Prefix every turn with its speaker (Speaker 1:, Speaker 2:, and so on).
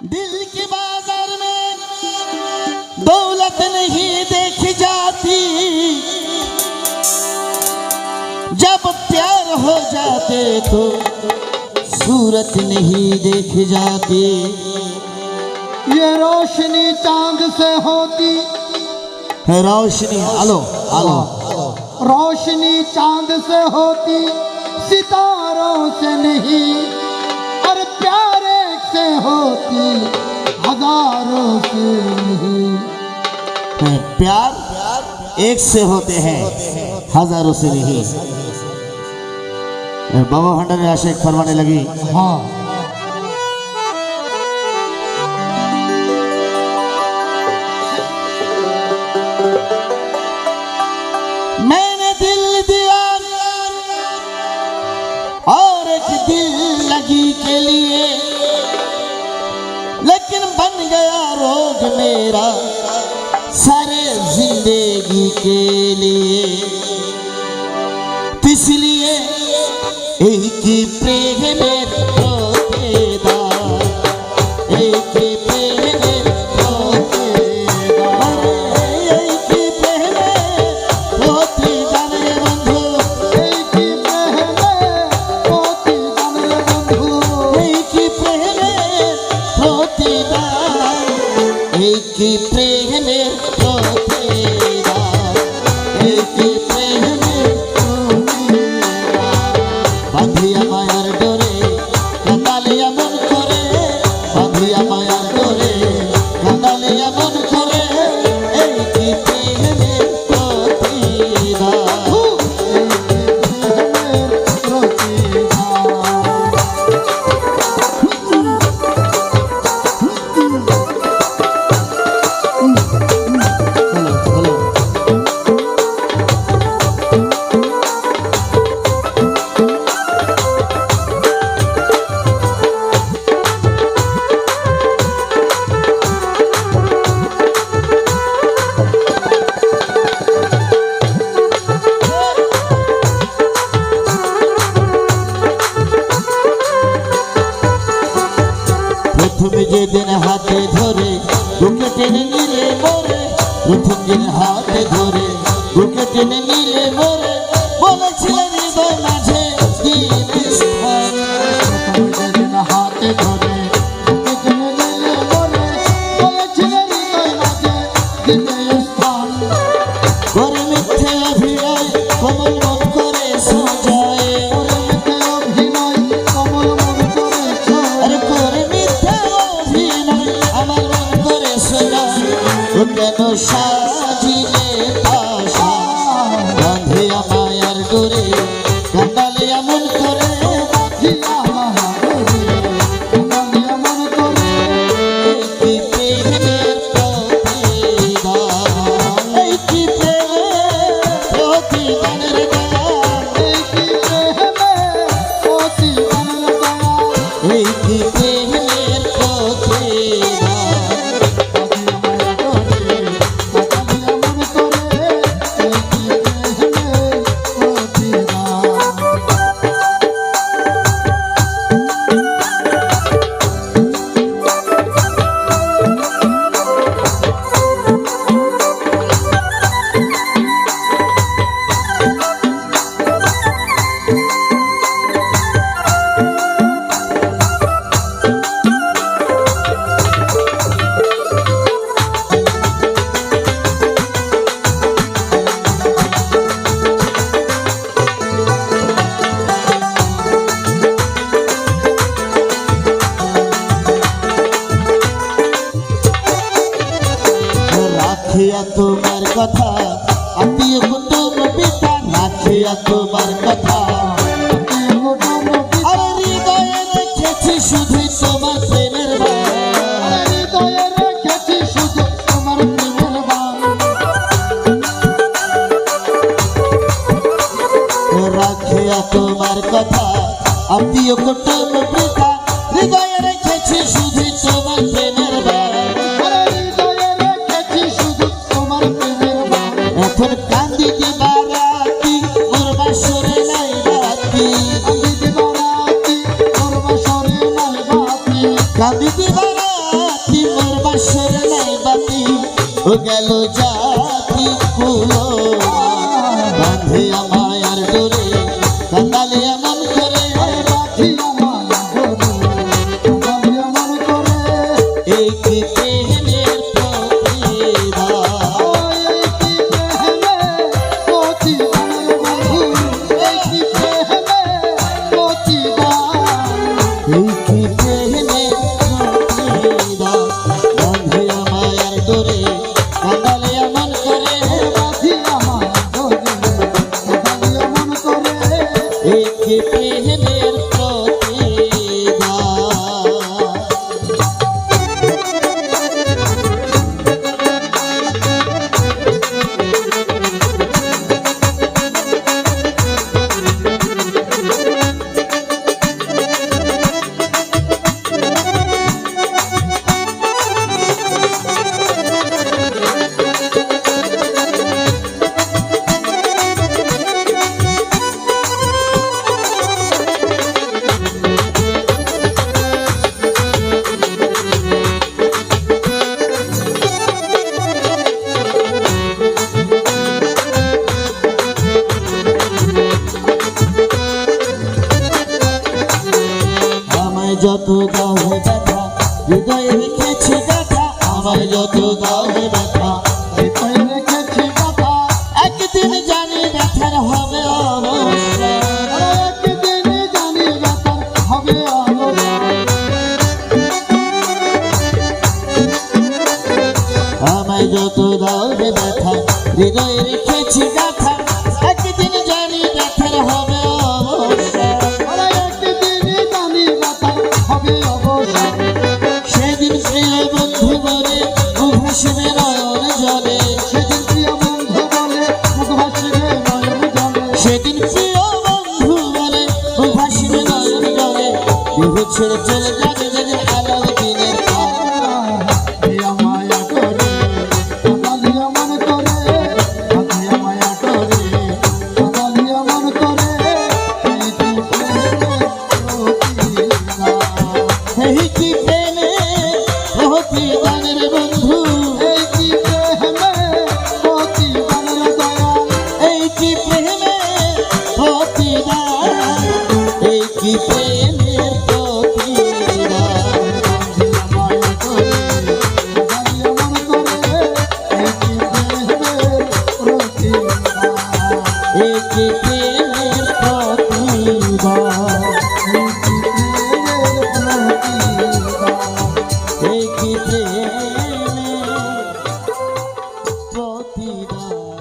Speaker 1: दिल के बाजार में दौलत नहीं देखी जाती, जब प्यार हो जाते तो सूरत नहीं देखी जाती।
Speaker 2: ये रोशनी चांद से होती,
Speaker 1: रोशनी आलो आलो,
Speaker 2: रोशनी चांद से होती सितारों से नहीं, और प्यार एक से होती हजारों से नहीं।
Speaker 1: प्यार एक से होते हैं हजारों से नहीं। बाबा भंडारी आशिक फरमाने लगी,
Speaker 2: हाँ
Speaker 1: मैंने दिल दिया और एक दिल लगी के लिए, लेकिन बन गया रोग मेरा सारे जिंदगी के लिए। इसलिए एक ही प्रेम में रोतेदार, एक ही प्रेम में रोतेदार, एक ही प्रेम में रोतेदार रे बंधु,
Speaker 2: एक ही प्रेम में होती जाने बंधु,
Speaker 1: एक ही प्रेम में रोतेदार, एक ही प्रेम में रोतेदार, एक ही प्रेम में বাঁধিয়া মায়ার ডোরে কাঁদালিয়া মন করে, বাঁধিয়া মায়ার ডোরে কাঁদালিয়া মন করে, এই কি প্রেমের প্রতিদান। হলো হলো প্রথমে যেদিন হাতে ধরে বুকে টেনে নিলে মোরে, প্রথম দিন হাতে ধরে বুকে টেনে নিলে মোরে, বলেছিলেন হৃদয় মাঝে দিন স্থান।
Speaker 2: যেদিন হাতে ধরে টেনে নিলে বলে, বলেছিলেন হৃদয় মাঝে দিতে স্থান।
Speaker 1: করে মিথ্যে অভিনয় কোমল মন করে সাজায়,
Speaker 2: করে মিথ্যে অভিনয় কমল মন করে ছয়।
Speaker 1: আরে করে মিথ্যে অভিনয় আমার মন করে সাজায়, ও কেন সাজিলে আশা বাঁধিয়া মায়ার ডোরে কাঁদালিয়া মন করে,
Speaker 2: বাঁধিয়া মায়ার ডোরে কাঁদালিয়া মন করে,
Speaker 1: এই কি প্রেমের প্রতিদান, এই কি প্রেমের প্রতিদান রে দয়াল,
Speaker 2: এই কি প্রেমে অতি জানের দয়া।
Speaker 1: এই কি প্রেমের প্রতিদান।
Speaker 2: বাঁধিয়া মায়ার ডোরে কাঁদালিয়া মন করে, এই কি প্রেমে প্রতিদান।
Speaker 1: রাখিয়া তোমার কথা আত্মীয় কুটুম পিতা, রাখিয়া তোমার কথা আর হৃদয়ে রেখেছি শুধুই তোমার প্রেমের বাণ,
Speaker 2: হৃদয়ে রেখেছি শুধু তোমার প্রেমের বাণ।
Speaker 1: রাখিয়া তোমার কথা আত্মীয় কুটুম পিতা, হৃদয়ে রেখেছি শুধুই তোমার প্রেমের বাণ।
Speaker 2: হৃদয়ে রেখেছি শুধু তোমার প্রেমের বাণ।
Speaker 1: এখন কান্দিতে বারাতি মোর বাসরে নাই বাতি,
Speaker 2: কান্দিতে বারাতি মোর বাসরে নাই বাতি,
Speaker 1: রাতি মোর বাসর নাই বাতি ও গেল জাতি কুলো বাঁধে আমায় আর ডোরে কাঁদালে এমন করে
Speaker 2: বাঁধি আমার ডোরে কাঁদালে এমন করে
Speaker 1: এই কি প্রেমের প্রতিদান
Speaker 2: এই কি প্রেমে প্রতিদান বন্ধু এই কি প্রেমে প্রতিদান
Speaker 1: এই কি প্রেমের প্রতিদান বাঁধে আমায় আর ডোরে কাঁদালে এমন করে
Speaker 2: বাঁধি আমার ডোরে কাঁদালে এমন করে
Speaker 1: এই কি প্রেমের প্রতিদান আমায় যত দাও হে ব্যথা হৃদয়ে রেখেছি ব্যথা আমায় যত দাও হে ব্যথা
Speaker 2: হৃদয়ে রেখেছি কথা
Speaker 1: একদিন জানি ব্যথার হবে অবশ্যই
Speaker 2: একদিন জানি ব্যাপার হবে অবশ্যই
Speaker 1: আমায় যত দাও হে ব্যথা হৃদয়ে রেখেছি ব্যথা একদিন জানি ব্যথার হবে অবশ্যই
Speaker 2: একদিন জানি ব্যাপার হবে অবশ্যই
Speaker 1: সেদিন প্রিয় বন্ধু বলে উভাসবে নয়ন জলে
Speaker 2: সেদিন প্রিয় বন্ধু বলে মুখ ভাসবে নয়ন জলে
Speaker 1: সেদিন প্রিয় বন্ধু বলে উভাসবে নয়ন জলে দেহ ছেড়ে চলে যাবে যেদিন আলো দিনের
Speaker 2: মায়া করে কাঁদালিয়া মন করে মায়া করে কাঁদালিয়া মন করে
Speaker 1: এই কি প্রেমে প্রতিদানের বন্ধু
Speaker 2: এই কি প্রেমে প্রতিদানের দয়াল
Speaker 1: এই কি প্রেমে প্রতিদান এই কি প্রেমের প্রতিদান
Speaker 2: মায়া করে কাঁদালিয়া মন করে এই কি প্রেমের প্রতিদান
Speaker 1: এই কি প্রেমের প্রতিদান এই কি প্রেমের প্রতিদান